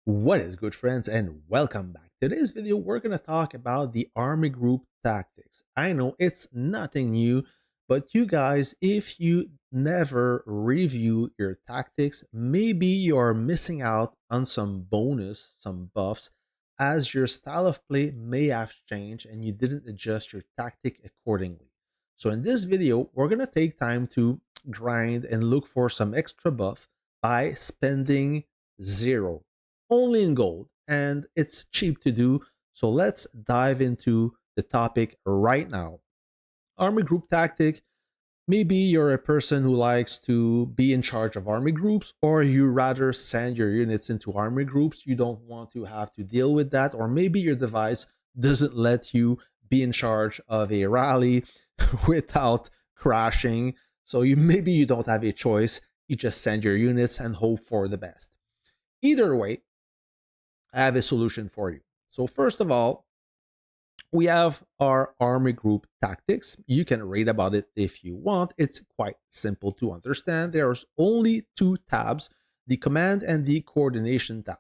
What is good, friends, and welcome back. Today's video, we're going to talk about the army group tactics. I know it's nothing new, but you guys, if you never review your tactics, maybe you're missing out on some bonus, some buffs, as your style of play may have changed and you didn't adjust your tactic accordingly. So in this video, we're going to take time to grind and look for some extra buff by spending zero only in gold, and it's cheap to do. So let's dive into the topic right now. Army group tactic. Maybe you're a person who likes to be in charge of army groups, or you rather send your units into army groups. You don't want to have to deal with that, or maybe your device doesn't let you be in charge of a rally without crashing. So maybe you don't have a choice. You just send your units and hope for the best. Either way, I have a solution for you. So first of all, we have our army group tactics. You can read about it if you want. It's quite simple to understand. There's only two tabs, the command and the coordination tab.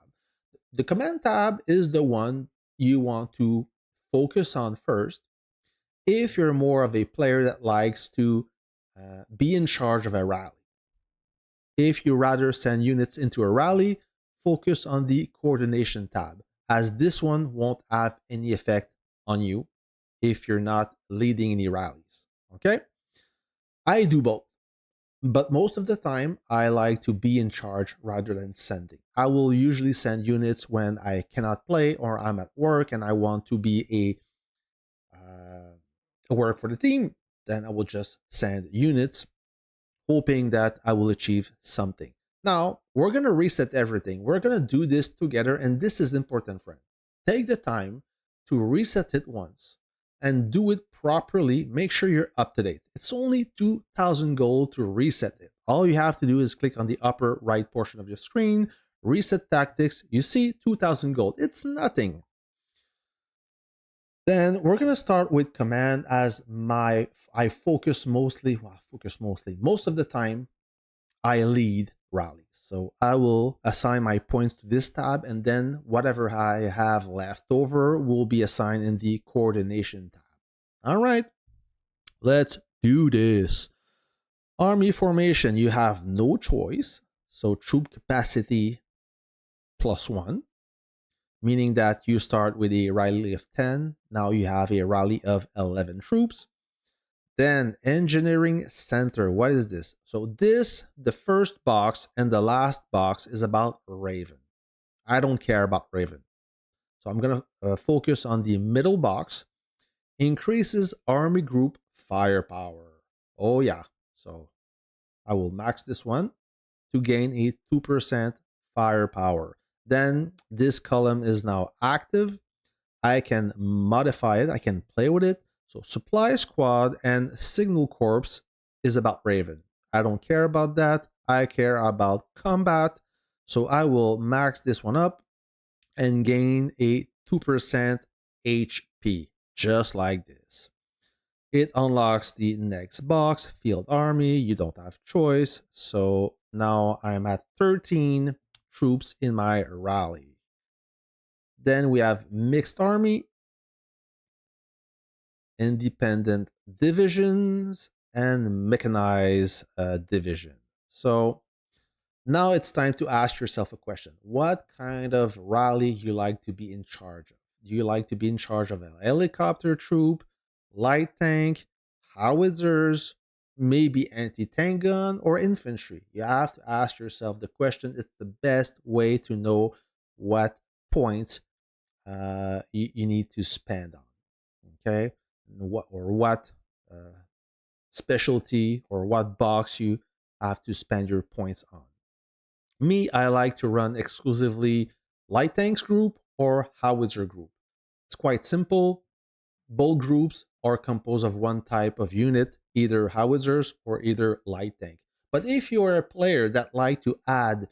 The command tab is the one you want to focus on first if you're more of a player that likes to be in charge of a rally. If you rather send units into a rally, focus on the coordination tab, as this one won't have any effect on you if you're not leading any rallies. Okay? I do both, but most of the time I like to be in charge rather than sending. I will usually send units when I cannot play or I'm at work and I want to be a work for the team. Then I will just send units hoping that I will achieve something. Now, we're going to reset everything. We're going to do this together, and this is important, friend. Take the time to reset it once and do it properly. Make sure you're up to date. It's only 2,000 gold to reset it. All you have to do is click on the upper right portion of your screen, reset tactics. You see 2,000 gold. It's nothing. Then we're going to start with command as I focus mostly, most of the time I lead rallies. So I will assign my points to this tab, and then whatever I have left over will be assigned in the coordination tab. All right, let's do this. Army formation, you have no choice. So troop capacity +1, meaning that you start with a rally of 10. Now you have a rally of 11 troops. Then engineering center. What is this? So the first box and the last box is about Raven. I don't care about Raven. So I'm going to focus on the middle box. Increases army group firepower. Oh yeah. So I will max this one to gain a 2% firepower. Then this column is now active. I can modify it. I can play with it. So supply squad and signal corps is about Raven. I don't care about that. I care about combat. So I will max this one up and gain a 2% HP, just like this. It unlocks the next box, field army. You don't have choice. So now I'm at 13 troops in my rally. Then we have mixed army, independent divisions, and mechanized division. So now it's time to ask yourself a question. What kind of rally you like to be in charge of? Do you like to be in charge of a helicopter troop, light tank, howitzers, maybe anti-tank gun, or infantry? You have to ask yourself the question. It's the best way to know what points you need to spend on. Okay, what specialty or what box you have to spend your points on. Me, I like to run exclusively light tanks group or howitzer group. It's quite simple. Both groups are composed of one type of unit, either howitzers or either light tank. But if you're a player that like to add,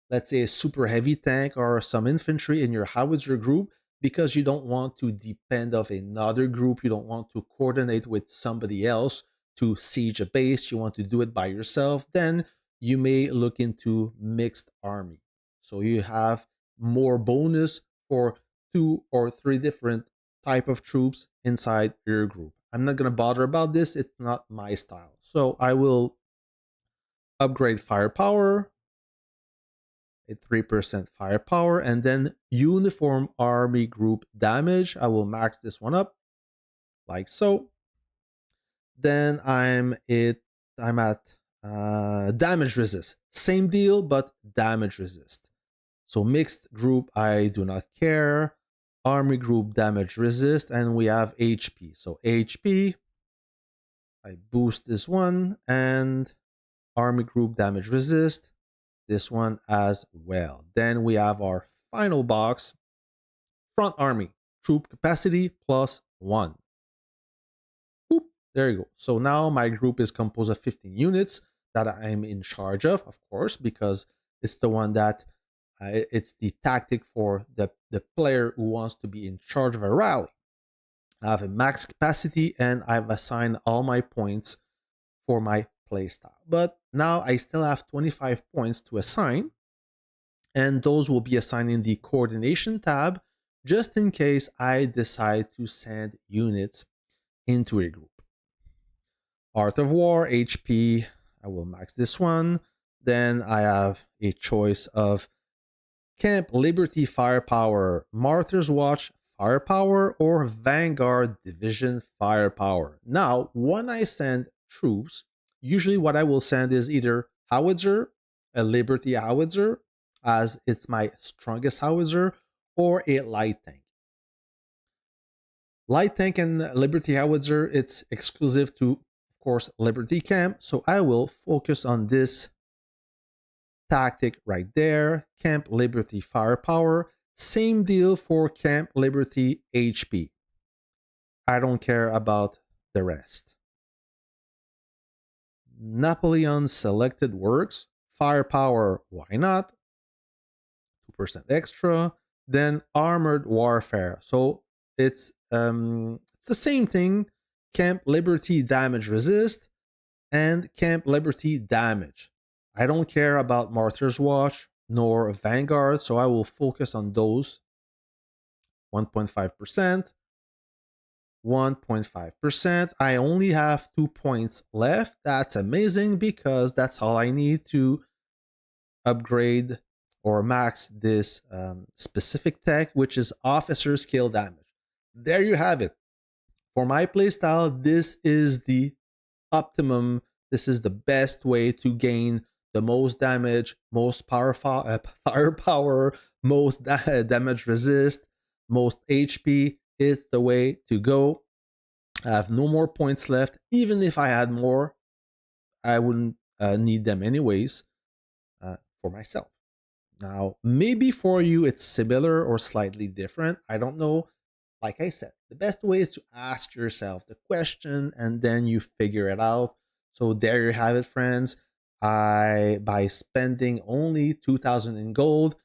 let's say, a super heavy tank or some infantry in your howitzer group, because you don't want to depend of another group, you don't want to coordinate with somebody else to siege a base, you want to do it by yourself, then you may look into mixed army. So you have more bonus for 2 or 3 different type of troops inside your group. I'm not going to bother about this. It's not my style. So I will upgrade firepower, a 3% firepower, and then uniform army group damage. I will max this one up like so. Then I'm at damage resist. Same deal, but damage resist. So mixed group, I do not care. Army group damage resist, and we have HP. So HP, I boost this one, and army group damage resist, this one as well. Then we have our final box, front army, troop capacity +1. Boop, there you go. So now my group is composed of 15 units that I'm in charge of course, because it's the one that it's the tactic for the player who wants to be in charge of a rally. I have a max capacity and I've assigned all my points for my playstyle. But now I still have 25 points to assign, and those will be assigned in the coordination tab just in case I decide to send units into a group. Art of War, HP, I will max this one. Then I have a choice of Camp Liberty Firepower, Martyr's Watch Firepower, or Vanguard Division Firepower. Now, when I send troops, usually what I will send is either Howitzer, a Liberty Howitzer, as it's my strongest howitzer, or a light tank. Light tank and Liberty Howitzer, it's exclusive to, of course, Liberty Camp, so I will focus on this tactic right there, Camp Liberty Firepower. Same deal for Camp Liberty HP. I don't care about the rest. Napoleon selected works. Firepower, why not? 2% extra. Then Armored Warfare. So it's the same thing. Camp Liberty damage resist and Camp Liberty damage. I don't care about Martyr's Watch nor Vanguard, so I will focus on those. 1.5%. 1.5%. I only have 2 points left. That's amazing because that's all I need to upgrade or max this specific tech, which is officer skill damage. There you have it. For my playstyle, this is the optimum. This is the best way to gain the most damage, most firepower, most damage resist, most HP. Is the way to go. I have no more points left. Even if I had more, I wouldn't need them anyways for myself. Now, maybe for you it's similar or slightly different. I don't know. Like I said, the best way is to ask yourself the question and then you figure it out. So there you have it, friends. By spending only 2,000 in gold,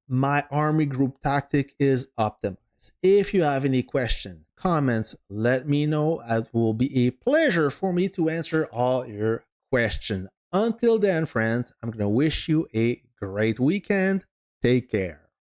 my army group tactic is optimized. If you have any questions, comments, let me know. It will be a pleasure for me to answer all your questions. Until then, friends, I'm going to wish you a great weekend. Take care.